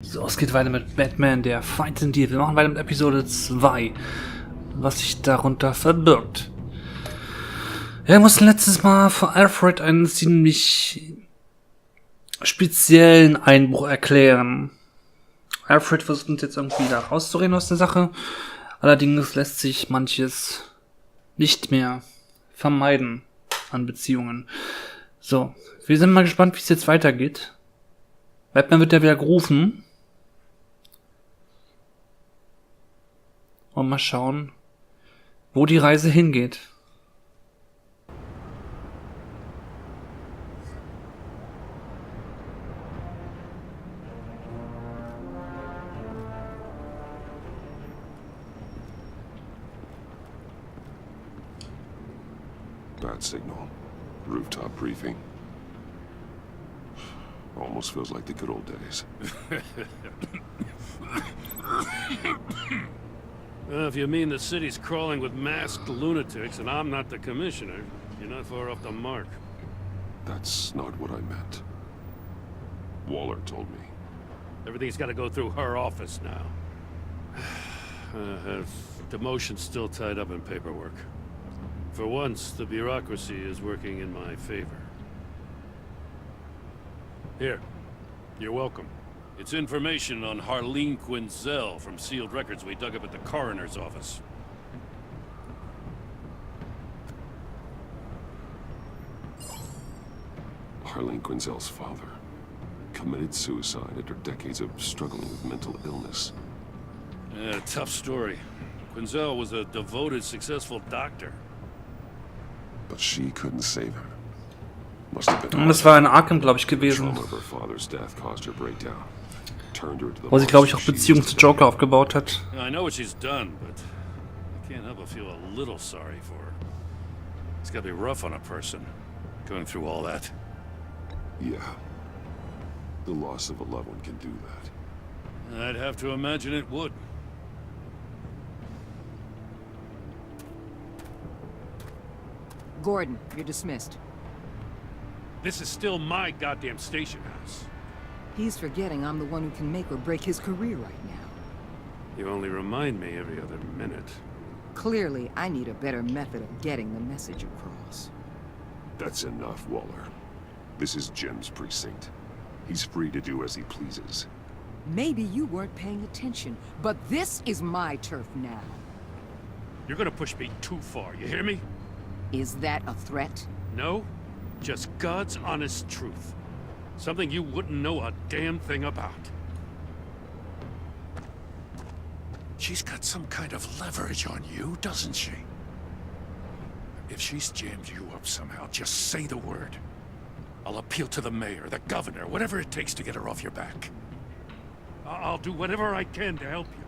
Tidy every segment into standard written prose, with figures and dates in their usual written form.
So, es geht weiter mit Batman, der Feind in dir. Wir machen weiter mit Episode 2. Was sich darunter verbirgt. Ja, wir mussten letztes Mal für Alfred einen ziemlich speziellen Einbruch erklären. Alfred versucht uns jetzt irgendwie da rauszureden aus der Sache. Allerdings lässt sich manches nicht mehr vermeiden an Beziehungen. So, wir sind mal gespannt, wie es jetzt weitergeht. Batman wird ja wieder gerufen. Und mal schauen, wo die Reise hingeht. Bad signal. Rooftop briefing. Almost feels like the good old days. If you mean the city's crawling with masked lunatics and I'm not the commissioner, you're not far off the mark. That's not what I meant. Waller told me. Everything's got to go through her office now. Demotion's still tied up in paperwork. For once, the bureaucracy is working in my favor. Here, you're welcome. It's information on Harleen Quinzel from sealed records we dug up at the coroner's office. Harleen Quinzel's father committed suicide after decades of struggling with mental illness. Yeah, tough story. Quinzel was a devoted, successful doctor. But she couldn't save her. Must have been. Und das war in Arkham, glaube ich, gewesen. Trauma of her father's death caused her breakdown. Turned her into the Wo sie, glaube ich, auch monster she Beziehungen is zu today. Joker aufgebaut hat. I know what she's done, but I can't help but feel a little sorry for her. It's gotta be rough on a person, going through all that. Yeah. The loss of a loved one can do that. I'd have to imagine it would. Gordon, you're dismissed. This is still my goddamn station house. He's forgetting I'm the one who can make or break his career right now. You only remind me every other minute. Clearly, I need a better method of getting the message across. That's enough, Waller. This is Jim's precinct. He's free to do as he pleases. Maybe you weren't paying attention, but this is my turf now. You're gonna push me too far, you hear me? Is that a threat? No, just God's honest truth. Something you wouldn't know a damn thing about. She's got some kind of leverage on you, doesn't she? If she's jammed you up somehow, just say the word. I'll appeal to the mayor, the governor, whatever it takes to get her off your back. I'll do whatever I can to help you.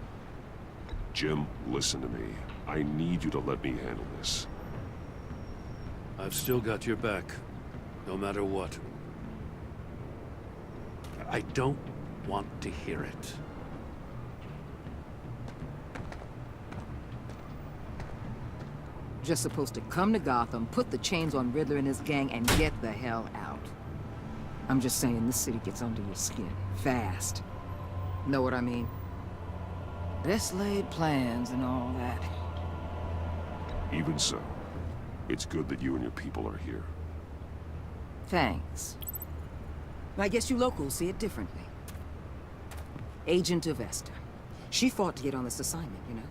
Jim, listen to me. I need you to let me handle this. I've still got your back, no matter what. I don't want to hear it. Just supposed to come to Gotham, put the chains on Riddler and his gang, and get the hell out. I'm just saying, this city gets under your skin. Fast. Know what I mean? Best laid plans and all that. Even so, it's good that you and your people are here. Thanks. I guess you locals see it differently. Agent of Esther. She fought to get on this assignment, you know?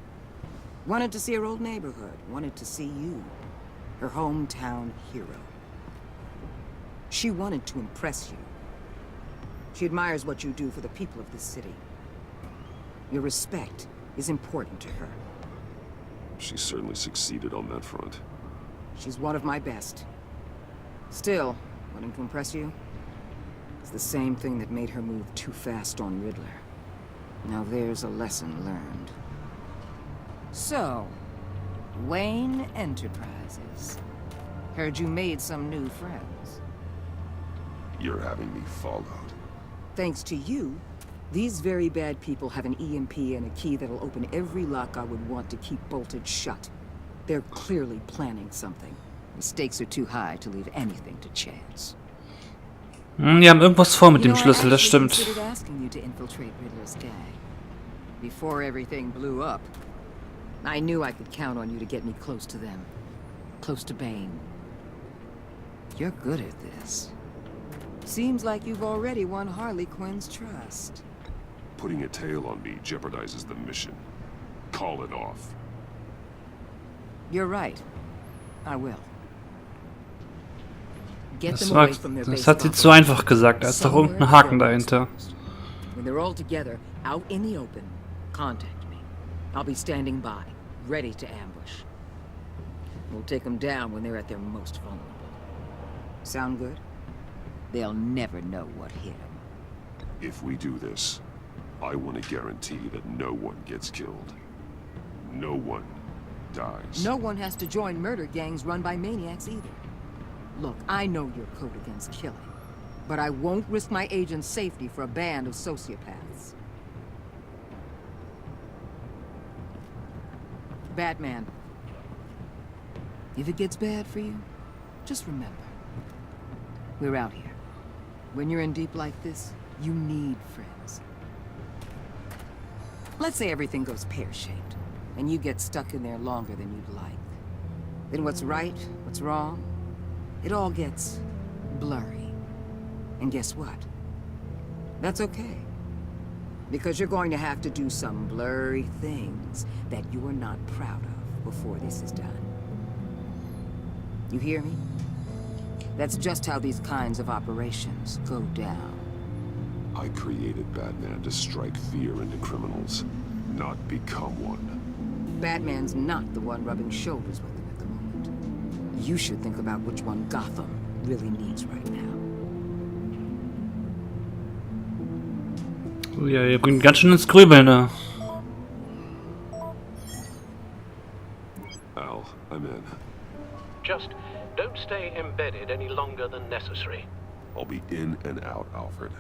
Wanted to see her old neighborhood. Wanted to see you. Her hometown hero. She wanted to impress you. She admires what you do for the people of this city. Your respect is important to her. She certainly succeeded on that front. She's one of my best. Still, wanting to impress you? It's the same thing that made her move too fast on Riddler. Now there's a lesson learned. So, Wayne Enterprises. Heard you made some new friends. You're having me followed. Thanks to you, these very bad people have an EMP and a key that'll open every lock I would want to keep bolted shut. They're clearly planning something. The stakes are too high to leave anything to chance. Die haben irgendwas vor mit You dem know, I Schlüssel, das actually stimmt. considered asking you to infiltrate Riddler's gang. Before everything blew up, I knew I could count on you to get me close to them. Close to Bane. You're good at this. Seems like you've already won Harley Quinn's trust. Putting a tail on me jeopardizes the mission. Call it off. You're right. I will. Get them away from their Das base hat sie zu einfach gesagt, da ist doch irgendein Haken dahinter. When they're all together, out in the open, contact me. I'll be standing by, ready to ambush. We'll take them down when they're at their most vulnerable. Sound good? They'll never know what hit them. If we do this, I want to guarantee that no one gets killed. No one dies. No one has to join murder gangs run by maniacs either. Look, I know your code against killing, but I won't risk my agent's safety for a band of sociopaths. Batman, if it gets bad for you, just remember, we're out here. When you're in deep like this, you need friends. Let's say everything goes pear-shaped, and you get stuck in there longer than you'd like. Then what's right, what's wrong, it all gets blurry. And guess what? That's okay. Because you're going to have to do some blurry things that you're not proud of before this is done. You hear me? That's just how these kinds of operations go down. I created Batman to strike fear into criminals, not become one. Batman's not the one rubbing shoulders with them at the moment. You should think about which one Gotham really needs right now. Oh ja, ihr bringt ganz schön ins Grübeln, ne? Al, I'm in. Just don't stay embedded any longer than necessary. I'll be in and out, Alfred.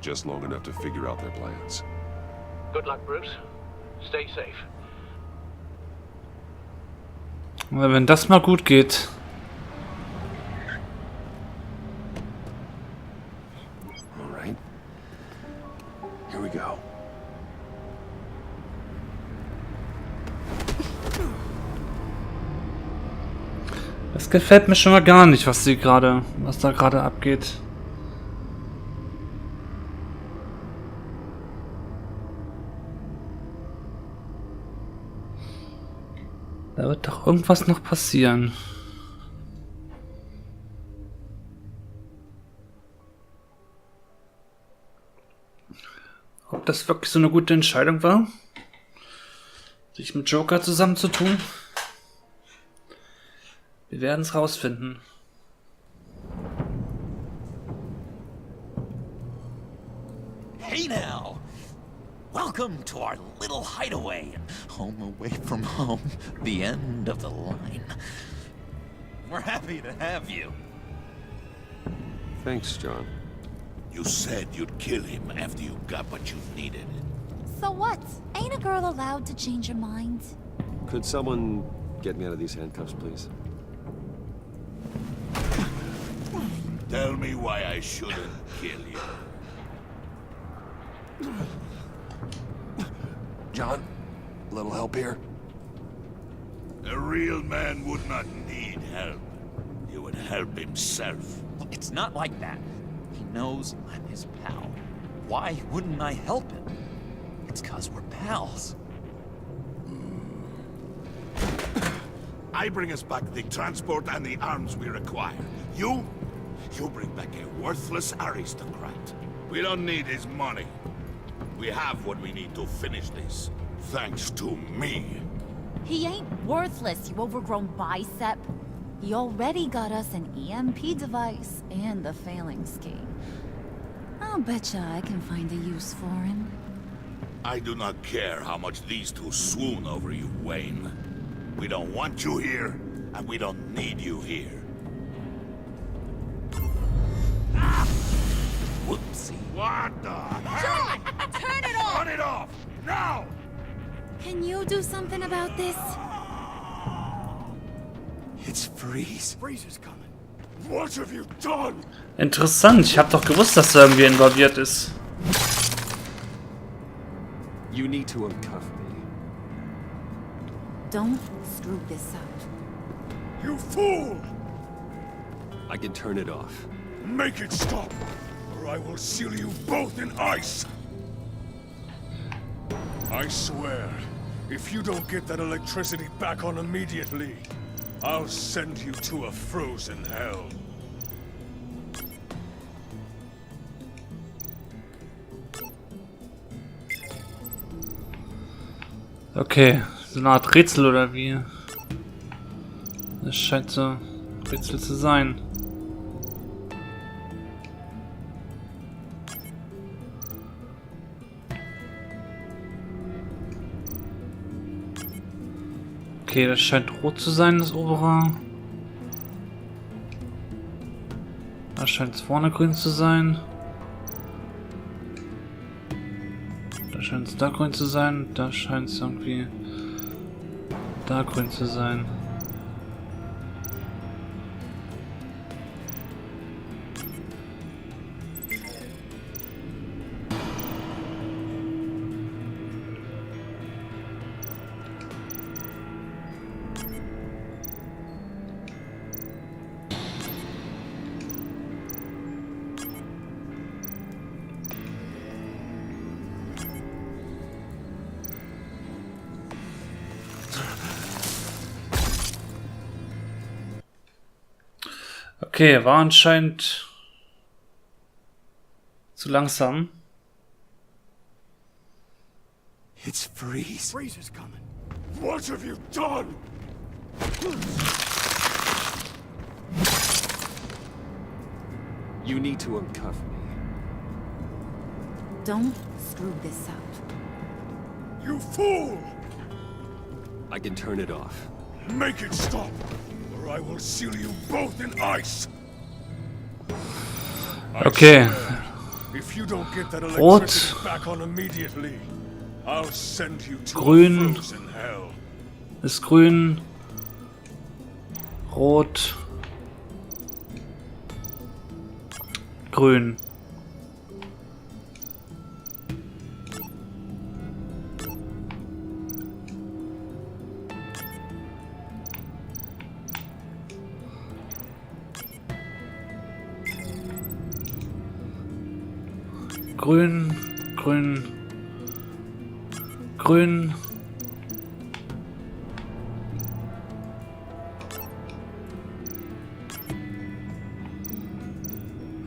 Just long enough to figure out their plans. Good luck, Bruce. Stay safe. Aber wenn das mal gut geht. All right. Here we go. Das gefällt mir schon mal gar nicht, was da gerade abgeht. Da wird doch irgendwas noch passieren. Ob das wirklich so eine gute Entscheidung war, sich mit Joker zusammenzutun? Wir werden es rausfinden. Hey now! Welcome to our little hideaway. Home away from home. The end of the line. We're happy to have you. Thanks, John. You said you'd kill him after you got what you needed. So what? Ain't a girl allowed to change her mind? Could someone get me out of these handcuffs, please? Tell me why I shouldn't kill you. John, a little help here? A real man would not need help. He would help himself. Look, it's not like that. He knows I'm his pal. Why wouldn't I help him? It's 'cause we're pals. I bring us back the transport and the arms we require. You bring back a worthless aristocrat. We don't need his money. We have what we need to finish this. Thanks to me. He ain't worthless, you overgrown bicep. He already got us an EMP device and the failing scheme. I'll betcha I can find a use for him. I do not care how much these two swoon over you, Wayne. We don't want you here, and we don't need you here. Whoopsie. What the hell? Turn it off! Cut it off! Now! Can you do something about this? It's Freeze. Freeze is coming. What have you done? Interessant, ich habe doch gewusst, dass er irgendwie involviert ist. You need to uncuff me. Don't screw this up. You fool! I can turn it off. Make it stop, or I will seal you both in ice! I swear, if you don't get that electricity back on immediately, I'll send you to a frozen hell. Okay, so eine Art Rätsel oder wie? Das scheint so ein Rätsel zu sein. Okay, das scheint rot zu sein, das obere. Da scheint es vorne grün zu sein. Da scheint es da grün zu sein. Da scheint es irgendwie da grün zu sein. Okay, war anscheinend zu langsam. It's Freeze. Freeze is coming. What have you done? You need to uncuff me. Don't screw this up. You fool! I can turn it off. Make it stop, or I will seal you both in ice. Okay. If you don't get that Rot. electricity back on immediately, I'll send you to Grün. a frozen hell. Ist grün. Rot. Grün. Grün, grün, grün.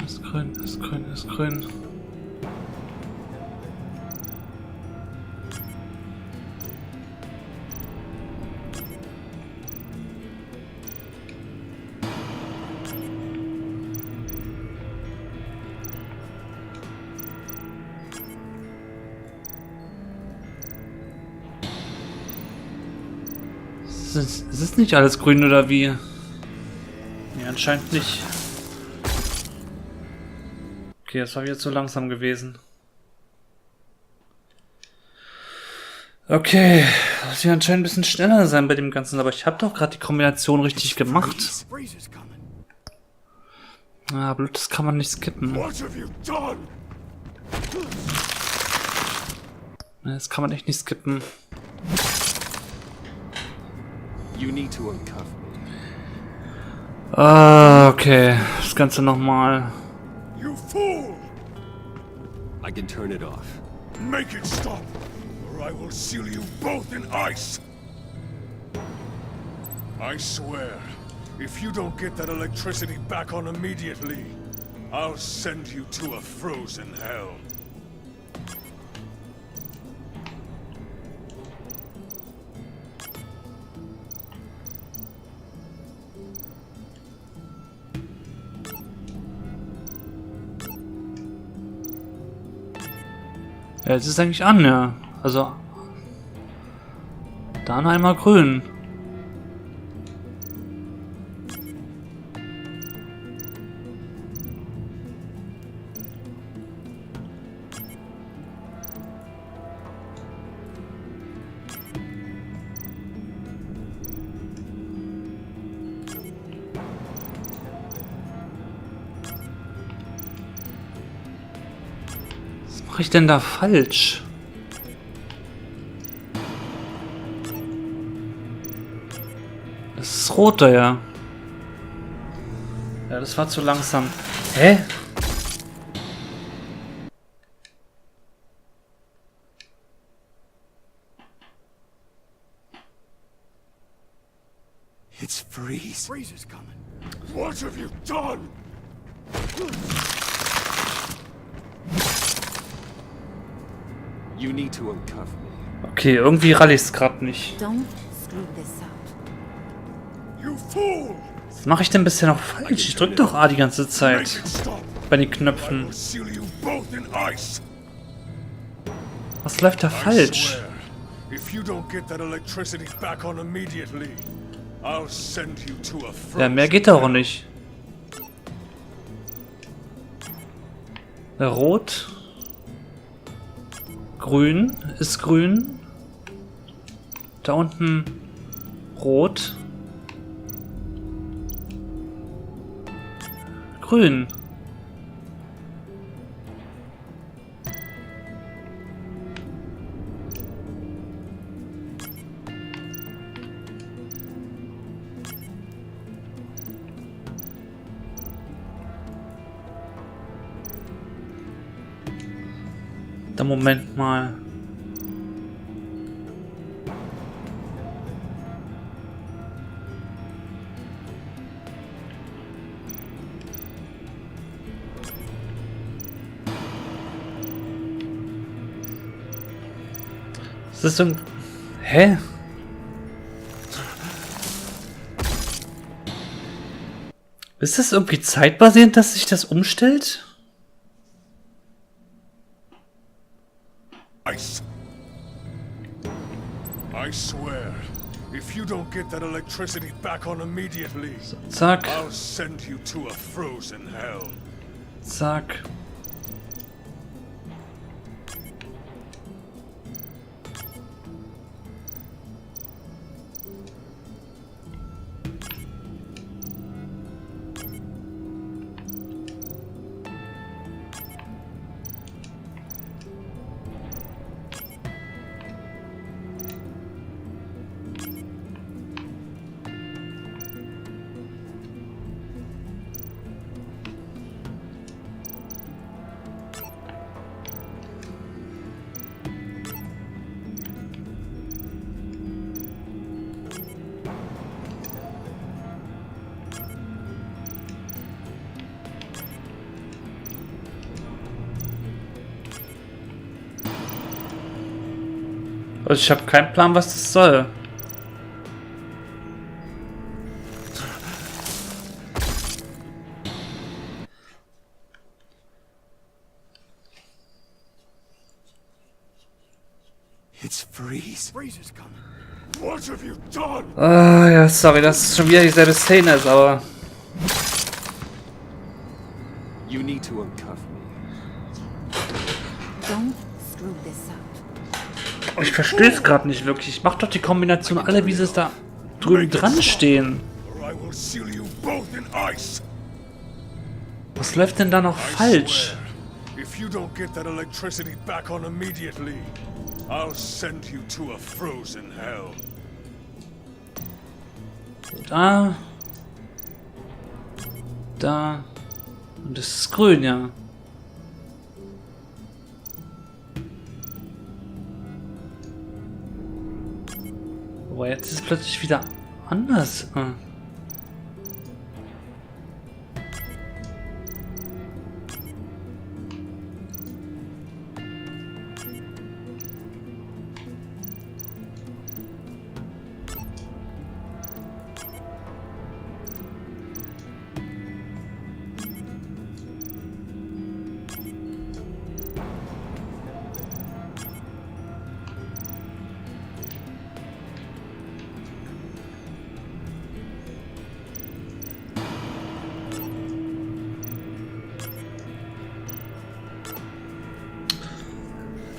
Ist grün, ist grün, ist grün. Ist es nicht alles grün oder wie? Nee, anscheinend nicht. Okay, das war wieder zu langsam gewesen. Okay, muss hier anscheinend ein bisschen schneller sein bei dem Ganzen, aber ich habe doch gerade die Kombination richtig gemacht. Ah, Blut, das kann man nicht skippen. Das kann man echt nicht skippen. You need to uncuff me. Ah, okay. Das Ganze nochmal. You fool! I can turn it off. Make it stop, or I will seal you both in ice. I swear, if you don't get that electricity back on immediately, I'll send you to a frozen hell. Ja, es ist eigentlich an, ja. Also. Dann einmal grün. Was mache ich denn da falsch? Das ist rot da ja. Ja, das war zu langsam. Hä? It's Freeze. Freeze is coming. What have you done? You need to uncuff me. Okay, irgendwie ralle ich's gerade nicht. Don't screw this up. You fool! Was mache ich denn bisher noch falsch? Ich drück doch A die ganze Zeit. Bei den Knöpfen. Seal you both in ice. Was läuft da I falsch? swear, if you don't get that electricity back on immediately, I'll send you to a Ja, mehr geht da auch nicht. Rot. Grün ist grün. Da unten rot. Grün. Da Moment mal. Das ist so. Hä? Ist das irgendwie zeitbasierend, dass sich das umstellt? ice. I swear, if you don't get that electricity back on immediately, Zack, I'll send you to a frozen hell. zack. Also ich habe keinen Plan, was das soll. It's Freeze. Freeze is coming. What have you done? Ah ja, sorry, dass es schon wieder dieselbe Szene ist, aber... You need to uncuff me. Don't screw this up. Ich verstehe es gerade nicht wirklich. Ich mach doch die Kombination alle, wie sie es da drüben dran stehen. Or I will seal you both in ice. Was läuft denn da noch I falsch? swear, if you don't get that electricity back on immediately, I'll send you to a frozen hell. Da. Da. Und das ist grün, ja. Aber jetzt ist es plötzlich wieder anders.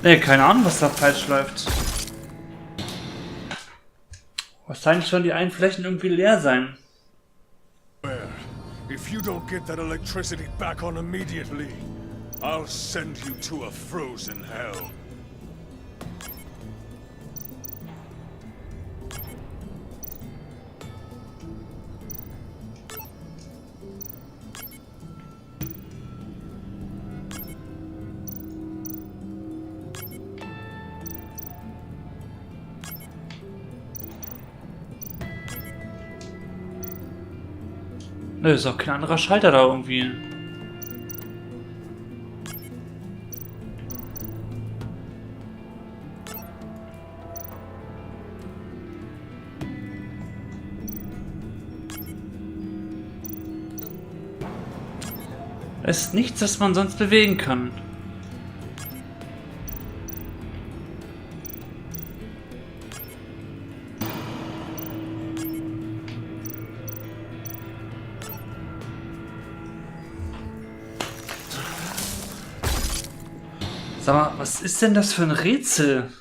Ne, keine Ahnung, was da falsch läuft. Wahrscheinlich sollen die einen Flächen irgendwie leer sein. If you don't get that electricity back on immediately, I'll send you to a frozen hell. Nö, ist auch kein anderer Schalter da irgendwie. Es ist nichts, das man sonst bewegen kann. Sag mal, was ist denn das für ein Rätsel?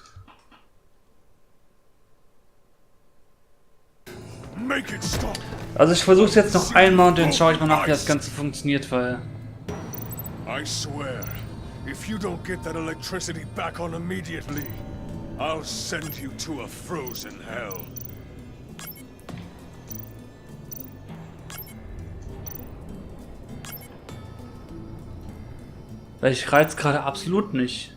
Also ich versuche es jetzt noch einmal und dann schaue ich mal nach, wie das Ganze funktioniert, weil... I swear, if you don't get that electricity back on immediately, I'll send you to a frozen hell. Weil ich reiz gerade absolut nicht.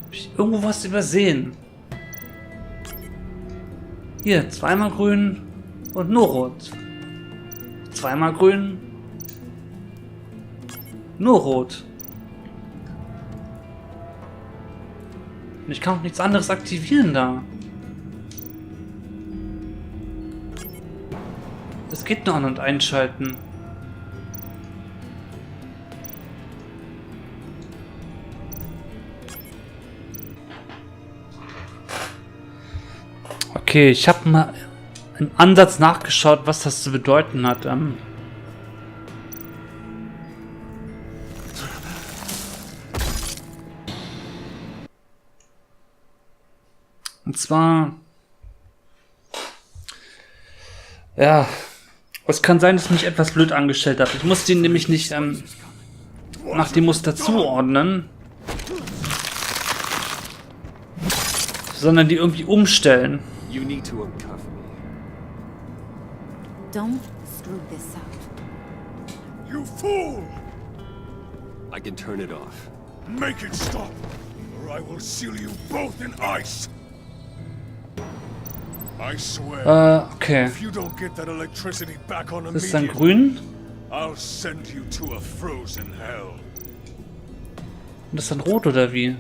Hab ich irgendwo was übersehen? Hier, zweimal grün und nur rot. Zweimal grün, nur rot. Und ich kann auch nichts anderes aktivieren da. Es geht nur an- und einschalten. Okay, ich habe mal im Ansatz nachgeschaut, was das zu bedeuten hat. Und zwar... Ja... Es kann sein, dass ich mich etwas blöd angestellt habe. Ich muss den nämlich nicht nach dem Muster zuordnen, sondern die irgendwie umstellen. You need to uncuff me. Don't screw this up. You fool! I can turn it off. Make it stop, or I will seal you both in ice. I swear, Okay. if you don't get that electricity back on Das ist dann immediately, grün. I'll send you to a frozen hell. Und das ist dann rot oder wie?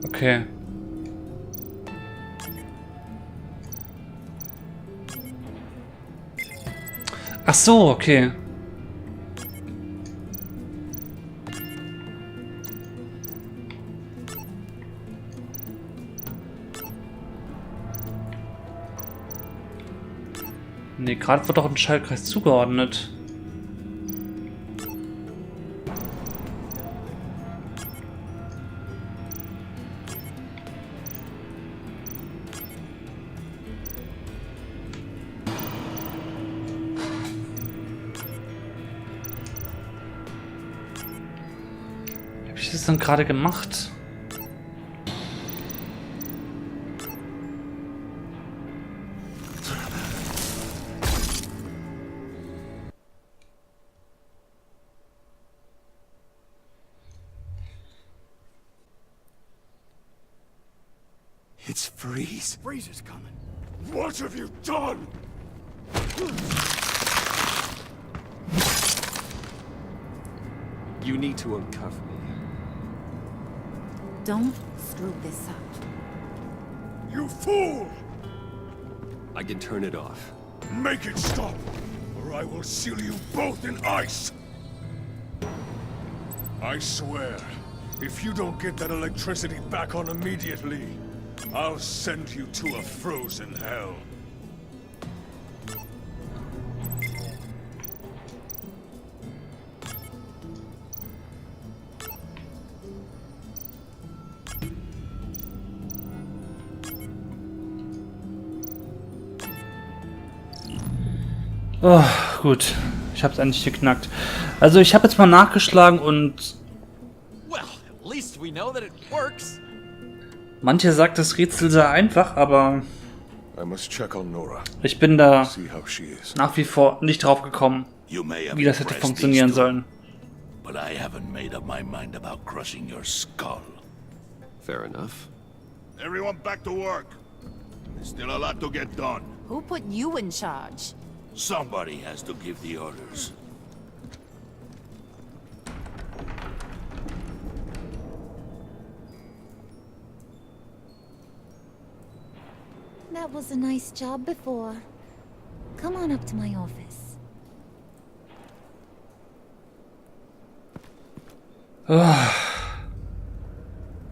Okay. Ach so, okay. Nee, gerade wird doch ein Schaltkreis zugeordnet. Wie habe ich das dann gerade gemacht? It's Freeze. Freeze is coming. What have you done? You need to uncuff me. Don't screw this up. You fool! I can turn it off. Make it stop, or I will seal you both in ice. I swear, if you don't get that electricity back on immediately, I'll send you to a frozen hell. Oh, gut. Ich hab's endlich geknackt. Also ich habe jetzt mal nachgeschlagen und Well, at least we know that it works. manche sagt, das Rätsel sei einfach, aber I must check on Nora. ich bin da See how she is. nach wie vor nicht drauf gekommen, You may have wie das hätte impressed funktionieren these two, sollen. but I haven't made up my mind about crushing your skull. Fair enough. Everyone back to work. There's still a lot to get done. Who put you in charge? Somebody has to give the orders. That was a nice job before. Come on up to my office. Oh,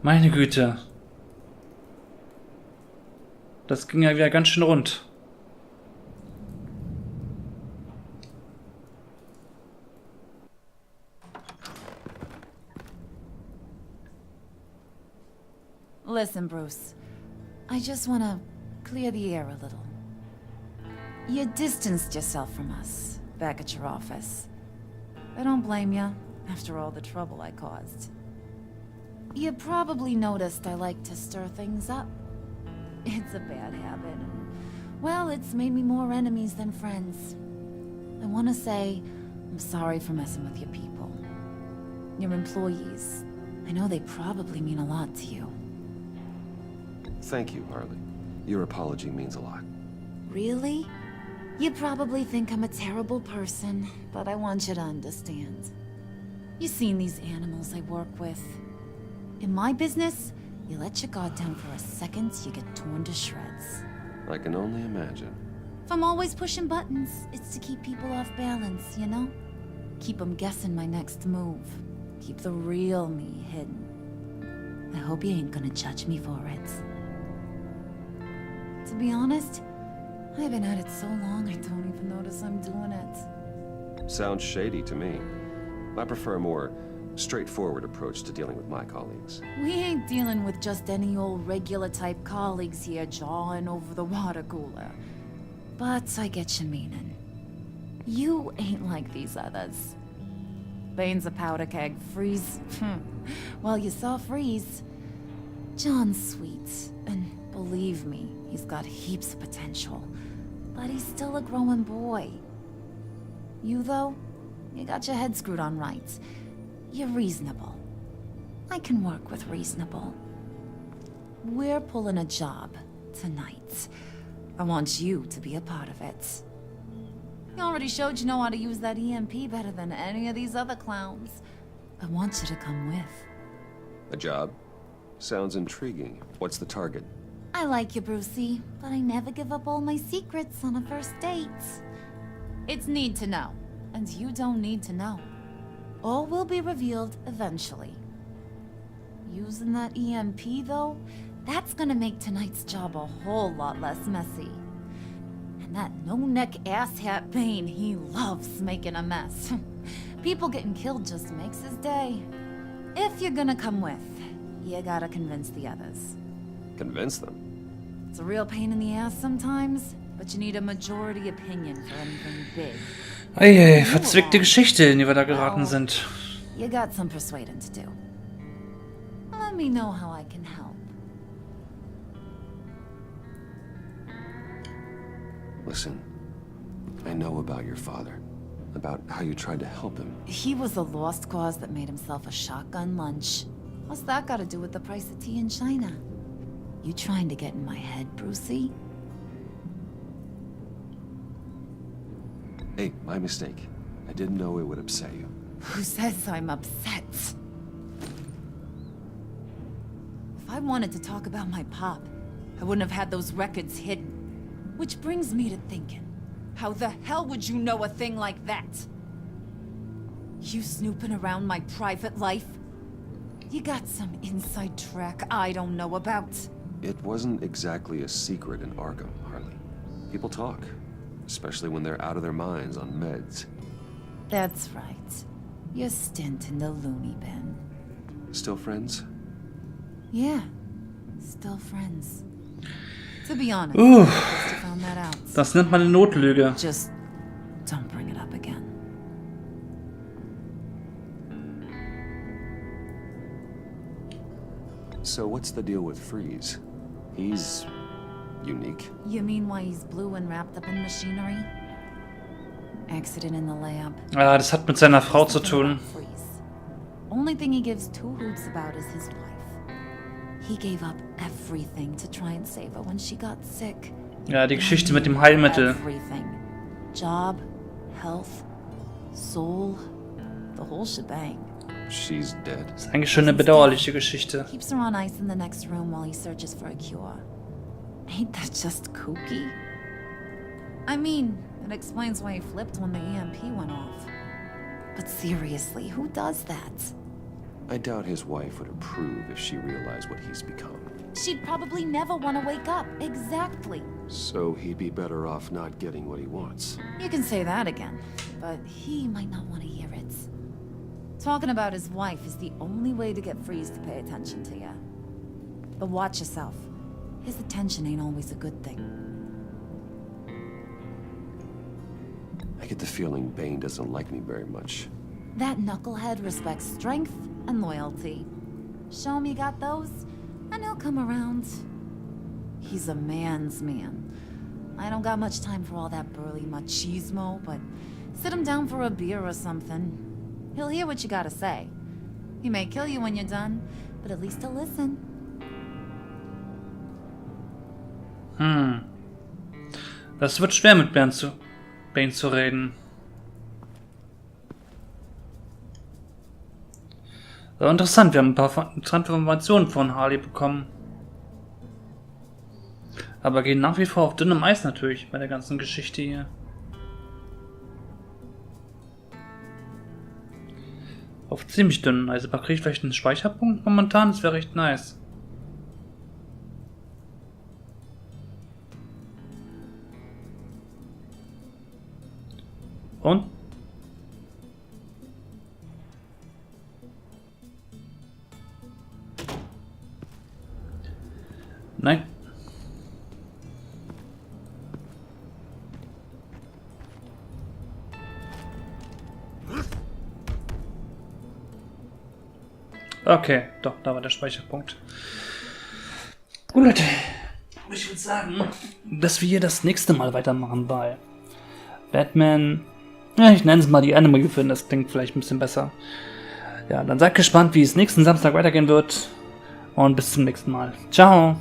meine Güte. Das ging ja wieder ganz schön rund. Listen, Bruce. I just want to clear the air a little. You distanced yourself from us back at your office. I don't blame you, after all the trouble I caused. You probably noticed I like to stir things up. It's a bad habit. Well, it's made me more enemies than friends. I want to say I'm sorry for messing with your people. Your employees. I know they probably mean a lot to you. Thank you, Harley. Your apology means a lot. Really? You probably think I'm a terrible person, but I want you to understand. You've seen these animals I work with. In my business, you let your guard down for a second, you get torn to shreds. I can only imagine. If I'm always pushing buttons, it's to keep people off balance, you know? Keep them guessing my next move. Keep the real me hidden. I hope you ain't gonna judge me for it. To be honest, I've been at it so long I don't even notice I'm doing it. Sounds shady to me. I prefer a more straightforward approach to dealing with my colleagues. We ain't dealing with just any old regular type colleagues here jawing over the water cooler. But I get your meaning. You ain't like these others. Bane's a powder keg. Freeze. Well, you saw Freeze. John's sweet, and believe me, he's got heaps of potential. But he's still a growing boy. You, though, you got your head screwed on right. You're reasonable. I can work with reasonable. We're pulling a job tonight. I want you to be a part of it. You already showed you know how to use that EMP better than any of these other clowns. I want you to come with. A job? Sounds intriguing. What's the target? I like you, Brucey, but I never give up all my secrets on a first date. It's need to know, and you don't need to know. All will be revealed eventually. Using that EMP, though, that's gonna make tonight's job a whole lot less messy. And that no-neck asshat Bane, he loves making a mess. People getting killed just makes his day. If you're gonna come with, you gotta convince the others. Convince them? It's a real pain in the ass sometimes, but you need a majority opinion for anything big. Eieiei, verzwickte Geschichte, in die wir da geraten sind. You got some persuading to do. Let me know how I can help. Listen, I know about your father. About how you tried to help him. He was a lost cause that made himself a shotgun lunch. What's that got to do with the price of tea in China? You trying to get in my head, Brucey? Hey, my mistake. I didn't know it would upset you. Who says I'm upset? If I wanted to talk about my pop, I wouldn't have had those records hidden. Which brings me to thinking, how the hell would you know a thing like that? You snooping around my private life? You got some inside track I don't know about. It wasn't exactly a secret in Arkham, Harley. People talk, especially when they're out of their minds on meds. That's right. Your stint in the loony bin. Still friends? Yeah, still friends. To be honest, I just found that out. Das nennt man eine Notlüge. Just So what's the deal with Freeze? He's unique. You mean why he's blue and wrapped up in machinery? Accident in the lab. Ja, das hat mit seiner Frau zu tun. Only thing he gives two hoots about is his wife. He gave up everything to try and save her when she got sick. Ja, die Geschichte mit dem Heilmittel. Everything. Job, health, soul, the whole shebang. She's dead. Das ist eigentlich schon eine bedauerliche Geschichte. Keeps her on ice in the next room while he searches for a cure. Ain't that just kooky? I mean, it explains why he flipped when the EMP went off. But seriously, who does that? I doubt his wife would approve if she realized what he's become. She'd probably never want to wake up. Exactly. So he'd be better off not getting what he wants. You can say that again, but he might not want to hear it. Talking about his wife is the only way to get Freeze to pay attention to you. But watch yourself. His attention ain't always a good thing. I get the feeling Bane doesn't like me very much. That knucklehead respects strength and loyalty. Show him you got those, and he'll come around. He's a man's man. I don't got much time for all that burly machismo, but sit him down for a beer or something. He'll hear what you gotta say. He may kill you when you're done, but at least he'll listen. Das wird schwer mit Bane zu reden. So, interessant, wir haben ein paar interessante Informationen von Harley bekommen. Aber gehen nach wie vor auf dünnem Eis natürlich bei der ganzen Geschichte hier. Auf ziemlich dünnen Eis. Aber kriege ich vielleicht einen Speicherpunkt momentan? Das wäre recht nice. Und? Nein. Okay, doch, da war der Speicherpunkt. Gut, Leute. Ich würde sagen, dass wir das nächste Mal weitermachen bei Batman. Ja, ich nenne es mal die Anime-Gefilme, das klingt vielleicht ein bisschen besser. Ja, dann seid gespannt, wie es nächsten Samstag weitergehen wird. Und bis zum nächsten Mal. Ciao.